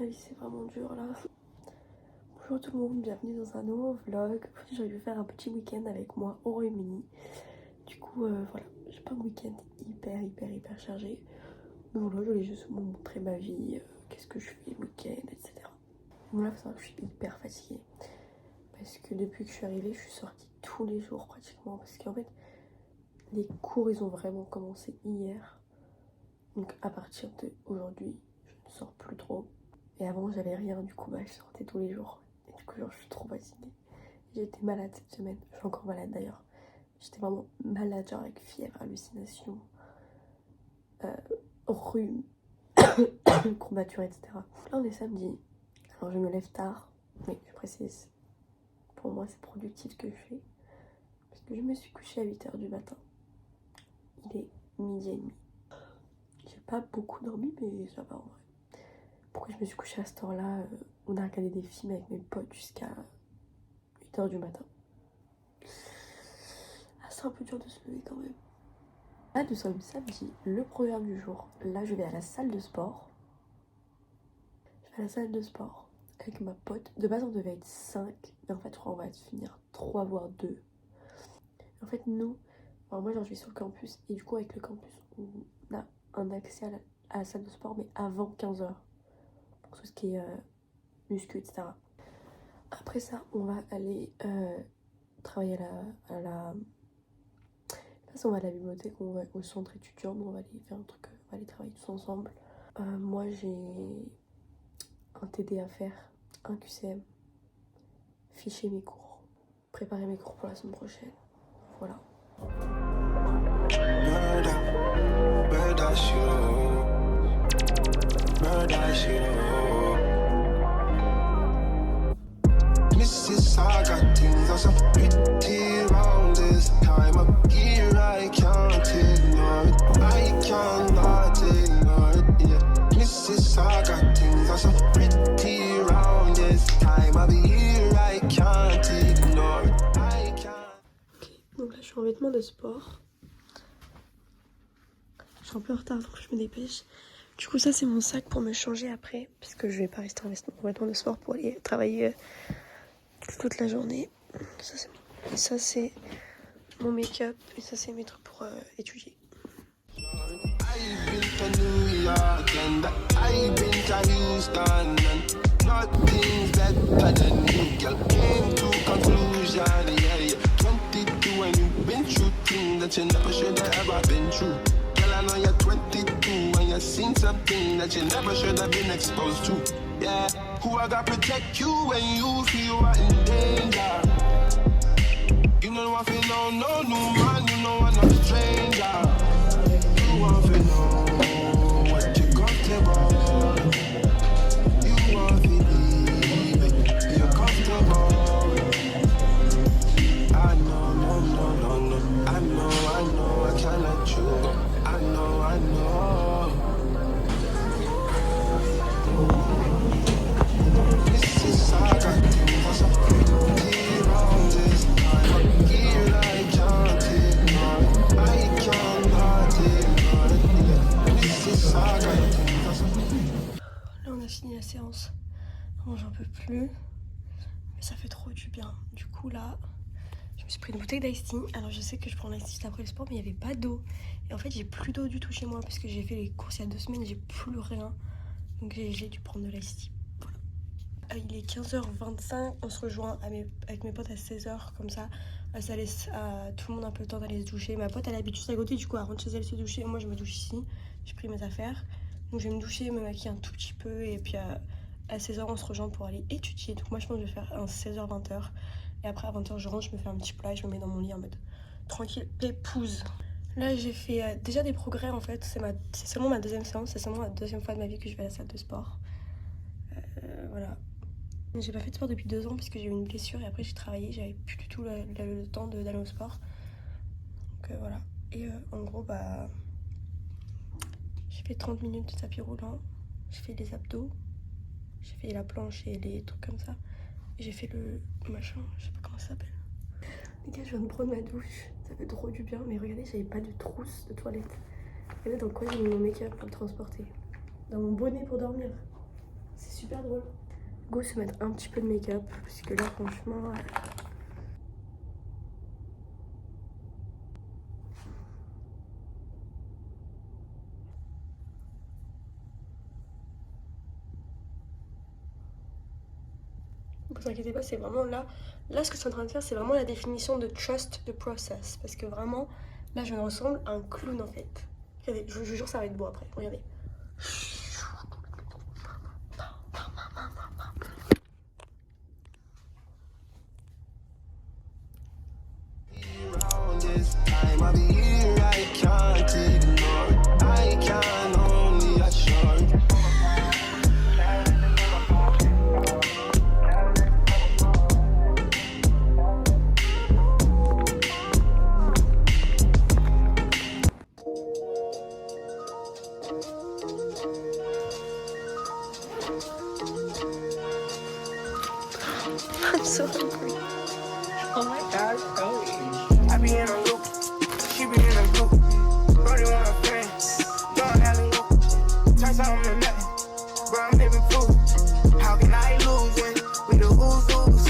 La vie c'est vraiment dur là. Bonjour tout le monde, bienvenue dans un nouveau vlog. Aujourd'hui j'ai dû faire un petit week-end avec moi au Royaume-Uni. Du coup voilà, j'ai pas un week-end hyper chargé. Mais voilà, je voulais juste vous montrer ma vie, qu'est-ce que je fais le week-end, etc. Bon là faut savoir que je suis hyper fatiguée. Parce que depuis que je suis arrivée, je suis sortie tous les jours pratiquement. Parce qu'en fait, les cours ils ont vraiment commencé hier. Donc à partir d'aujourd'hui, je ne sors plus trop. Et avant j'avais rien, du coup bah je sortais tous les jours. Et du coup genre je suis trop fatiguée. J'ai été malade cette semaine, je suis encore malade d'ailleurs. J'étais vraiment malade, genre avec fièvre, hallucination, rhume, courbature, etc. Là on est samedi, alors je me lève tard, mais je précise, pour moi c'est productif ce que je fais. Parce que je me suis couchée à 8h du matin. Il est 12h30. J'ai pas beaucoup dormi mais ça va en vrai. Pourquoi je me suis couchée à cette heure-là? On a regardé des films avec mes potes jusqu'à 8h du matin. Ah, c'est un peu dur de se lever quand même. Là, nous sommes samedi, le programme du jour. Là, je vais à la salle de sport. Je vais à la salle de sport avec ma pote. De base, on devait être 5, mais en fait, je crois qu'on va finir 3 voire 2. En fait, nous, alors moi, genre, je vais sur le campus et du coup, avec le campus, on a un accès à la salle de sport, mais avant 15h. Pour tout ce qui est muscu, etc. Après ça, on va aller travailler à la... On va à la bibliothèque, on va au centre étudiant, on va aller faire un truc, on va aller travailler tous ensemble. Moi j'ai un TD à faire, un QCM, ficher mes cours, préparer mes cours pour la semaine prochaine. Voilà. Donc là je suis en vêtements de sport. Je suis un peu en retard donc je me dépêche. Du coup ça c'est mon sac pour me changer après. Parce que je vais pas rester en vêtements de sport pour aller travailler toute la journée. Ça c'est mon make-up. Et ça c'est mes trucs pour étudier. That you never should have ever been true. Girl, I know you're 22 and you've seen something that you never should have been exposed to. Yeah, who I got protect you when you feel you are in danger. You know I feel no new man, you know I'm not a stranger. You want to know what you're comfortable. You want to believe it, you're comfortable. I know, no. I know, I can't let you go. I know. This is saga, there's a pretty round this time. Here I can't ignore it. I cannot ignore it. This is saga, Là on a fini la séance. Bon, j'en peux plus. Mais ça fait trop du bien. Du coup là, je me suis pris une bouteille d'ice tea. Alors je sais que je prends l'ice tea juste après le sport, mais il n'y avait pas d'eau. Et en fait j'ai plus d'eau du tout chez moi parce que j'ai fait les courses il y a 2 semaines, j'ai plus rien. Donc j'ai dû prendre de l'ice tea. Voilà. Il est 15h25, on se rejoint avec mes potes à 16h comme ça. Ça laisse à tout le monde un peu le temps d'aller se doucher. Ma pote elle habite juste à côté, du coup elle rentre chez elle se doucher. Moi je me douche ici, j'ai pris mes affaires. Donc je vais me doucher, me maquiller un tout petit peu et puis à 16h on se rejoint pour aller étudier. Donc moi je pense que je vais faire un 16h-20h. Et après à 20h je rentre, je me fais un petit plat et je me mets dans mon lit en mode tranquille, pépouse. Là j'ai fait déjà des progrès en fait, c'est seulement ma deuxième séance, c'est seulement la deuxième fois de ma vie que je vais à la salle de sport. Voilà. J'ai pas fait de sport depuis 2 ans parce que j'ai eu une blessure et après j'ai travaillé, j'avais plus du tout le temps d'aller au sport. Donc voilà. Et en gros bah j'ai fait 30 minutes de tapis roulant, j'ai fait les abdos, j'ai fait la planche et les trucs comme ça. Et j'ai fait le machin, je sais pas comment ça s'appelle. Les gars, je viens de prendre ma douche, ça fait trop du bien, mais regardez, j'avais pas de trousse de toilette. Regardez dans quoi j'ai mis mon make-up pour le transporter. Dans mon bonnet pour dormir. C'est super drôle. Go se mettre un petit peu de make-up parce que là franchement... Ne vous inquiétez pas, c'est vraiment là ce que je suis en train de faire, c'est vraiment la définition de trust the process. Parce que vraiment, là je me ressemble à un clown en fait. Regardez, je vous jure ça va être beau après, regardez. This time of the year I can't ignore. I can only assure. I'm so hungry. Oh my god, I be in a loop, she be in a group. Brody want a friend, don't have a loop. Turns out I'm the nothing, bro, I'm living proof. How can I lose it? We the ooze.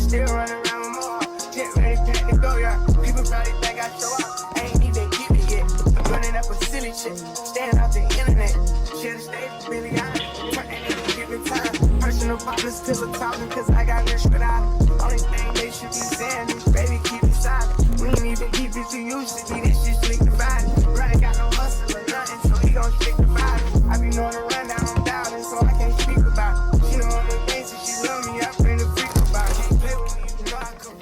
Still running around with more. Get ready, pack the go, yeah. People probably think I show up. I ain't even get it yet. Running up a silly shit, staying off the internet. Should've stayed really honest. Turning into giving time. Personal problems still a talking, cause I got rich without it. Only thing they should be saying is, baby, keep it silent. We ain't even keep it to used to be, this shit slick the body. Brother got no hustle or nothing, so he gon' stick the body. I be knowing the rundown, I'm down, and so I can't speak about it. She don't want the things, and she love me, I bring the freak about it. Can't play with me, you know I come.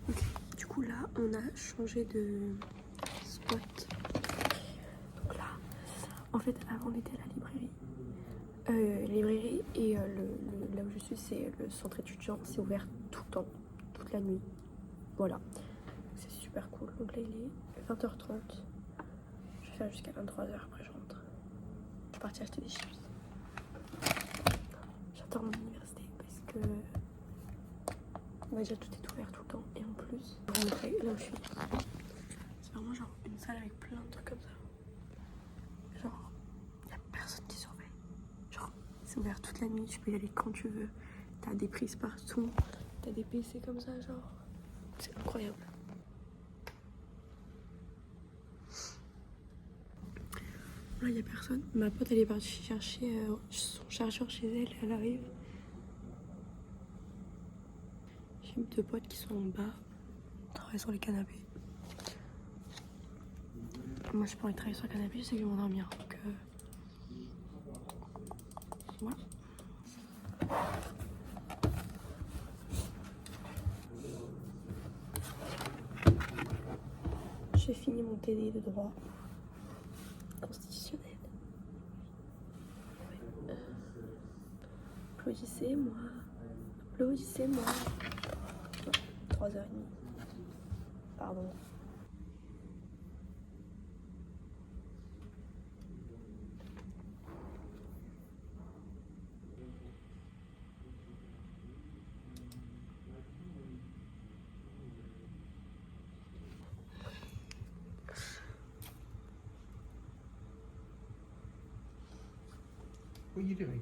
Ok, du coup là, on a changé de spot. Donc là, en fait, avant on était à la librairie. Et là où je suis, c'est le centre étudiant. C'est ouvert tout le temps, toute la nuit. Voilà, c'est super cool. Donc là, il est 20h30. Je vais faire jusqu'à 23h, après je rentre. Je suis partie acheter des chips. J'adore mon université parce que déjà tout est ouvert tout le temps. Et en plus, je vais vous montrer là où je suis. C'est vraiment genre une salle avec plein de trucs comme ça. Genre, il n'y a personne qui surveille. Genre, c'est ouvert toute la nuit, tu peux y aller quand tu veux. T'as des prises partout, t'as des PC comme ça, genre. C'est incroyable. Là, il n'y a personne. Ma pote, elle est partie chercher son chargeur chez elle. Elle arrive. J'ai deux potes qui sont en bas, travaillent sur les canapés. Moi, j'ai pas envie de travailler sur le canapé, je sais que je vais m'endormir. Donc, voilà. J'ai fini mon TD de droit constitutionnel. Ouais. Applaudissez-moi. Applaudissez-moi. 3h30. Pardon. What are you doing?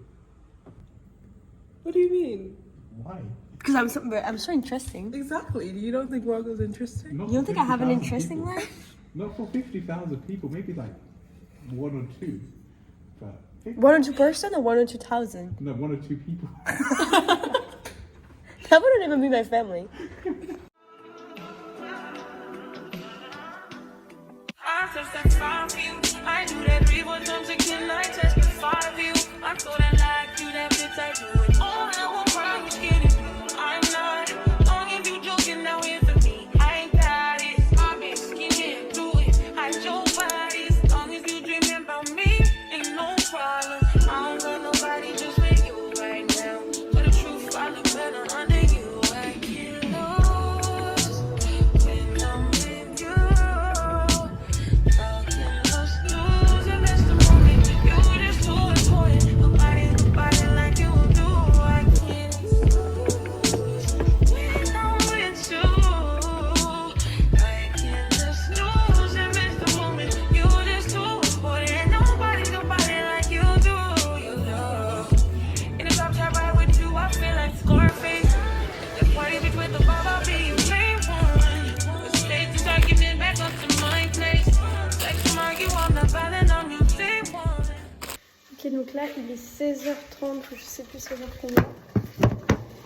What do you mean? Why? Because I'm so interesting. Exactly. You don't think Morocco's interesting? Not You don't for think I have an 50,000 interesting people. life? Not for 50,000 people, maybe like one or two. But 50, 1 or 2 person or 1 or 2,000? no, one or two people. That wouldn't even be my family. I testify for you. I do that 3-4 times again. I testify for you. I throw that like you, that bitch I do it. All I want cry was kidding. I'm not. Long if you joking, now here for me. I ain't got it. I've been skinning through it. I your body. As long as you dreaming about me, ain't no problem. I don't got nobody just with you right now. But the truth, I look better under you. I get lost when I'm with you. How can us lose and miss the moment? You were just too important. Nobody Donc là, il est 16h30, je sais plus 16h combien.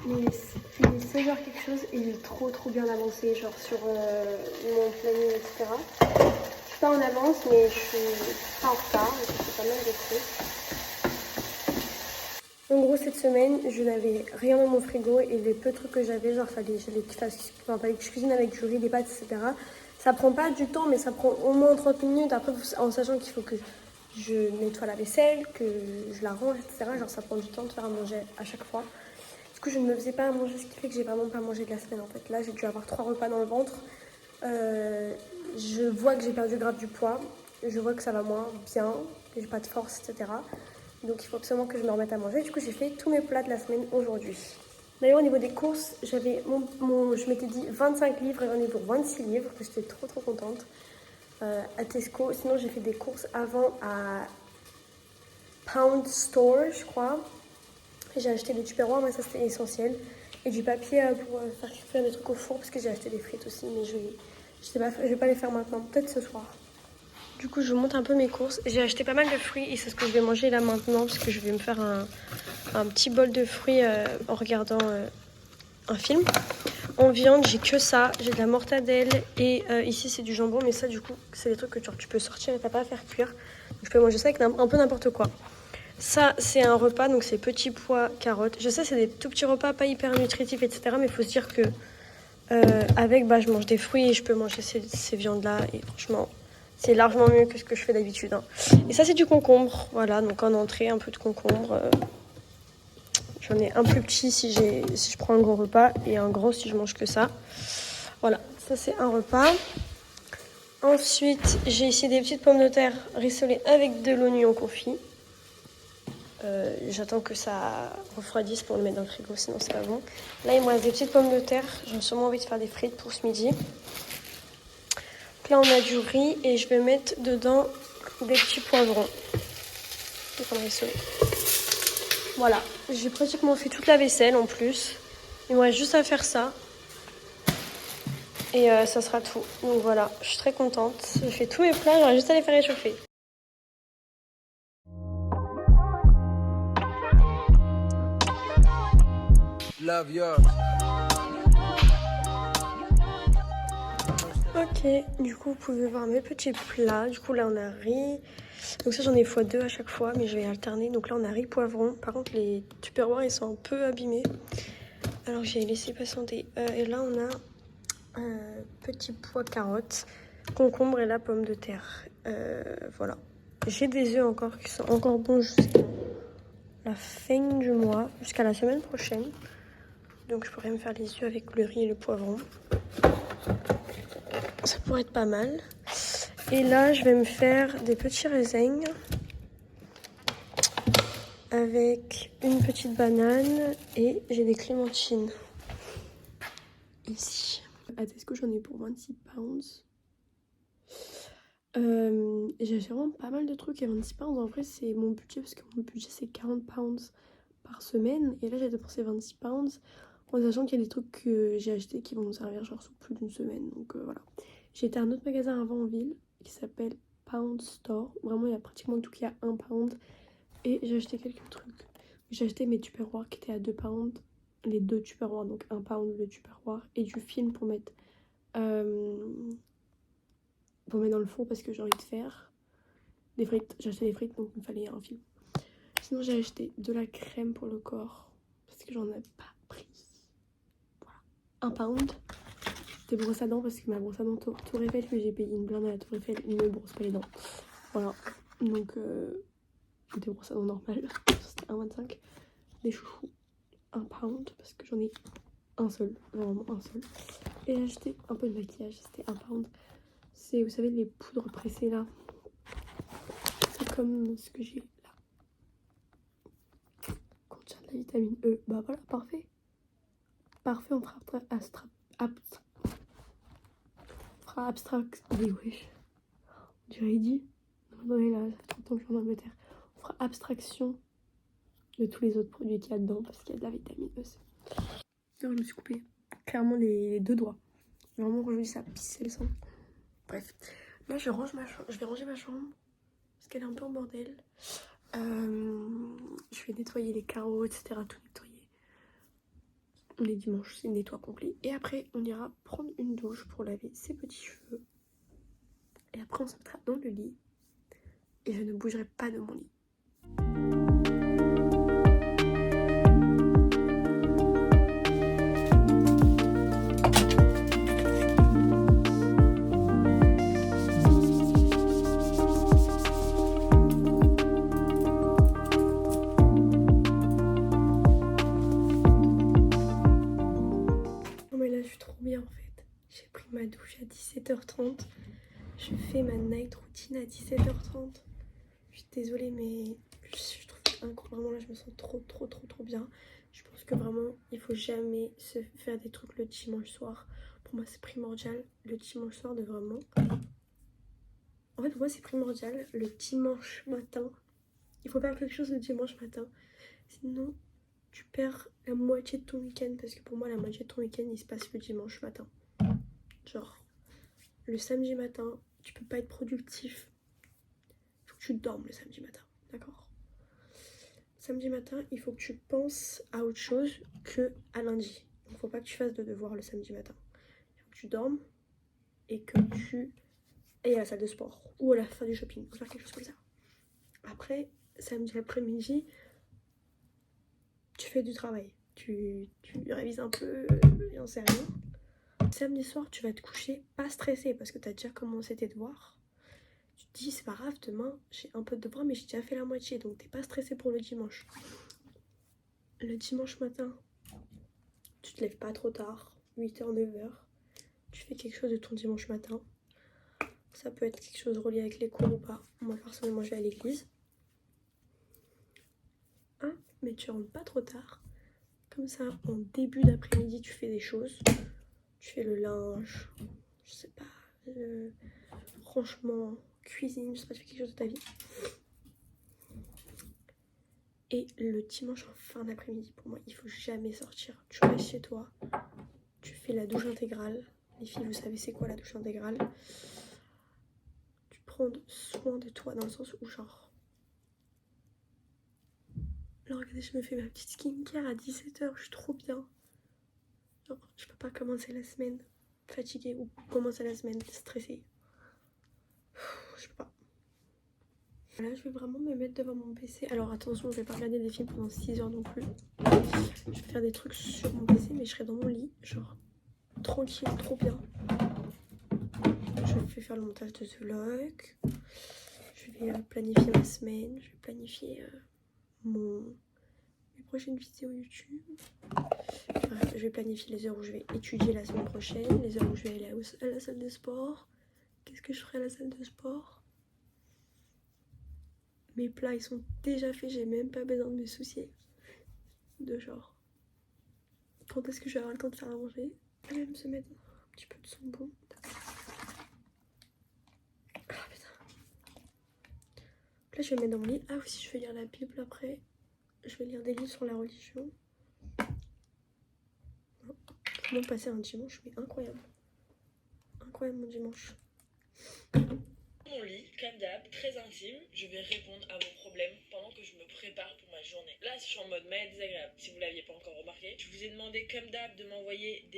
Mais il est 16h quelque chose et il est trop bien avancé, genre sur mon planning, etc. Je suis pas en avance, mais je suis pas en retard, donc je fais pas mal de trucs. En gros, cette semaine, je n'avais rien dans mon frigo et les peu de trucs que j'avais, genre fallait que je cuisine avec du riz, des pâtes, etc. Ça prend pas du temps, mais ça prend au moins 30 minutes. Après, en sachant qu'il faut que je nettoie la vaisselle, que je la range, etc. Genre, ça prend du temps de faire à manger à chaque fois. Du coup, je ne me faisais pas à manger, ce qui fait que j'ai vraiment pas mangé de la semaine en fait. Là, j'ai dû avoir 3 repas dans le ventre. Je vois que j'ai perdu grave du poids. Je vois que ça va moins bien, que j'ai pas de force, etc. Donc, il faut absolument que je me remette à manger. Du coup, j'ai fait tous mes plats de la semaine aujourd'hui. D'ailleurs, au niveau des courses, je m'étais dit 25 livres et j'en ai pour 26 livres. J'étais trop contente. À Tesco. Sinon, j'ai fait des courses avant à Pound Store, je crois. J'ai acheté des tupperwares, mais ça c'était essentiel. Et du papier pour faire des trucs au four parce que j'ai acheté des frites aussi. Mais je vais pas les faire maintenant, peut-être ce soir. Du coup, je monte un peu mes courses. J'ai acheté pas mal de fruits et c'est ce que je vais manger là maintenant parce que je vais me faire un petit bol de fruits en regardant un film. En viande, j'ai que ça. J'ai de la mortadelle et ici c'est du jambon. Mais ça, du coup, c'est des trucs que genre, tu peux sortir et t'as pas à faire cuire. Donc je peux manger ça avec un peu n'importe quoi. Ça, c'est un repas, donc c'est petits pois, carottes. Je sais, c'est des tout petits repas, pas hyper nutritifs, etc. Mais il faut se dire que avec, je mange des fruits et je peux manger ces viandes-là. Et franchement, c'est largement mieux que ce que je fais d'habitude. Hein. Et ça, c'est du concombre. Voilà, donc en entrée, un peu de concombre. J'en ai un plus petit si je prends un gros repas et un gros si je mange que ça. Voilà, ça c'est un repas. Ensuite, j'ai ici des petites pommes de terre rissolées avec de l'oignon confit. J'attends que ça refroidisse pour le mettre dans le frigo, sinon c'est pas bon. Là, il me reste des petites pommes de terre. J'ai sûrement envie de faire des frites pour ce midi. Donc là, on a du riz et je vais mettre dedans des petits poivrons. Voilà, j'ai pratiquement fait toute la vaisselle en plus. Il me reste juste à faire ça. Et ça sera tout. Donc voilà, je suis très contente. J'ai fait tous mes plats, j'aurais juste à les faire réchauffer. Love yours. Ok, du coup vous pouvez voir mes petits plats. Du coup là on a riz. Donc ça j'en ai x2 à chaque fois, mais je vais alterner. Donc là on a riz poivron. Par contre les tupperwares ils sont un peu abîmés. Alors j'ai laissé patienter. Et là on a petits pois carottes, concombre et la pomme de terre. Voilà. J'ai des œufs encore qui sont encore bons jusqu'à la fin du mois, jusqu'à la semaine prochaine. Donc je pourrais me faire les œufs avec le riz et le poivron. Ça pourrait être pas mal. Et là, je vais me faire des petits raisins avec une petite banane et j'ai des clémentines. Ici. À Tesco, j'en ai pour 26 pounds. J'ai vraiment pas mal de trucs à 26 pounds. En vrai, c'est mon budget parce que mon budget c'est 40 pounds par semaine. Et là, j'ai dépensé 26 pounds. En sachant qu'il y a des trucs que j'ai achetés qui vont me servir genre sous plus d'une semaine. Donc voilà. J'ai été à un autre magasin avant en ville qui s'appelle Pound Store. Vraiment, il y a pratiquement tout qui est à 1 pound. Et j'ai acheté quelques trucs. J'ai acheté mes tupperwares qui étaient à 2 pounds. Les 2 tupperwares, donc 1 pound le tupperware. Et du film pour mettre dans le four parce que j'ai envie de faire des frites. J'ai acheté des frites donc il me fallait un film. Sinon, j'ai acheté de la crème pour le corps parce que j'en ai pas pris. 1 pound. Des brosses à dents parce que ma brosse à dents Tour Eiffel que j'ai payé une blinde à la Tour Eiffel ne me brosse pas les dents. Voilà. Donc des brosses à dents normales. C'était 1,25. Des chouchous. 1 pound parce que j'en ai un seul. Vraiment un seul. Et j'ai acheté un peu de maquillage. C'était 1 pound. C'est, vous savez, les poudres pressées là. C'est comme ce que j'ai là. Contient de la vitamine E. Bah voilà, parfait. Parfait, on fera abstract. Oui, wesh. On dirait dit. Attendez là, ça fait trop longtemps que je suis en Angleterre. On fera abstraction de tous les autres produits qu'il y a dedans parce qu'il y a de la vitamine E. Alors, je me suis coupé clairement les 2 doigts. Vraiment, quand je dis ça, pissait le sang. Bref. Là, je vais ranger ma chambre parce qu'elle est un peu en bordel. Je vais nettoyer les carreaux, etc. Tout nettoyer. Les dimanches, c'est nettoie complet. Et après, on ira prendre une douche pour laver ses petits cheveux. Et après, on se mettra dans le lit. Et je ne bougerai pas de mon lit. Je suis trop bien en fait. J'ai pris ma douche à 17h30. Je fais ma night routine à 17h30. Je suis désolée mais je trouve incroyable. Vraiment là je me sens trop bien. Je pense que vraiment il faut jamais se faire des trucs le dimanche soir. Pour moi c'est primordial le dimanche soir de vraiment... En fait pour moi c'est primordial le dimanche matin. Il faut faire quelque chose le dimanche matin. Sinon... tu perds la moitié de ton week-end parce que pour moi la moitié de ton week-end il se passe le dimanche matin. Genre le samedi matin tu peux pas être productif. Faut que tu dormes le samedi matin, d'accord? Samedi matin il faut que tu penses à autre chose que à lundi. Donc faut pas que tu fasses de devoirs le samedi matin. Il faut que tu dormes et que tu ailles à la salle de sport ou à la fin du shopping. Faut faire quelque chose comme ça. Après samedi après-midi tu fais du travail, tu révises un peu, j'en sais rien. Samedi soir, tu vas te coucher pas stressé parce que tu as déjà commencé tes devoirs. Tu te dis, c'est pas grave, demain j'ai un peu de devoirs, mais j'ai déjà fait la moitié, donc t'es pas stressé pour le dimanche. Le dimanche matin, tu te lèves pas trop tard, 8h, 9h. Tu fais quelque chose de ton dimanche matin. Ça peut être quelque chose relié avec les cours ou pas. Moi, personnellement, je vais à l'église. Hein? Mais tu rentres pas trop tard. Comme ça, en début d'après-midi, tu fais des choses. Tu fais le linge, je sais pas, franchement, cuisine, je sais pas, tu fais quelque chose de ta vie. Et le dimanche en fin d'après-midi, pour moi, il faut jamais sortir. Tu restes chez toi, tu fais la douche intégrale. Les filles, vous savez c'est quoi la douche intégrale? Tu prends soin de toi dans le sens où genre... Là, regardez, je me fais ma petite skincare à 17h, je suis trop bien. Genre, je peux pas commencer la semaine fatiguée ou commencer la semaine stressée. Je peux pas. Là, je vais vraiment me mettre devant mon PC. Alors attention, je vais pas regarder des films pendant 6 heures non plus. Je vais faire des trucs sur mon PC, mais je serai dans mon lit, genre tranquille, trop bien. Je vais faire le montage de ce vlog. Je vais planifier ma semaine. Je vais planifier mes prochaines vidéos YouTube. Je vais planifier les heures où je vais étudier la semaine prochaine, les heures où je vais aller à la salle de sport. Qu'est-ce que je ferai à la salle de sport? Mes plats ils sont déjà faits, j'ai même pas besoin de me soucier de genre quand est-ce que je vais avoir le temps de faire à manger. Je vais me se mettre un petit peu de son bon. Ah putain. Là je vais me mettre dans mon lit. Ah aussi je vais lire la Bible après. Je vais lire des livres sur la religion. Comment passer un dimanche mais incroyable. Incroyable mon dimanche. Mon lit, comme d'hab, très intime, je vais répondre à vos problèmes pendant que je me prépare pour ma journée. Là, je suis en mode mail désagréable, si vous l'aviez pas encore remarqué. Je vous ai demandé, comme d'hab, de m'envoyer des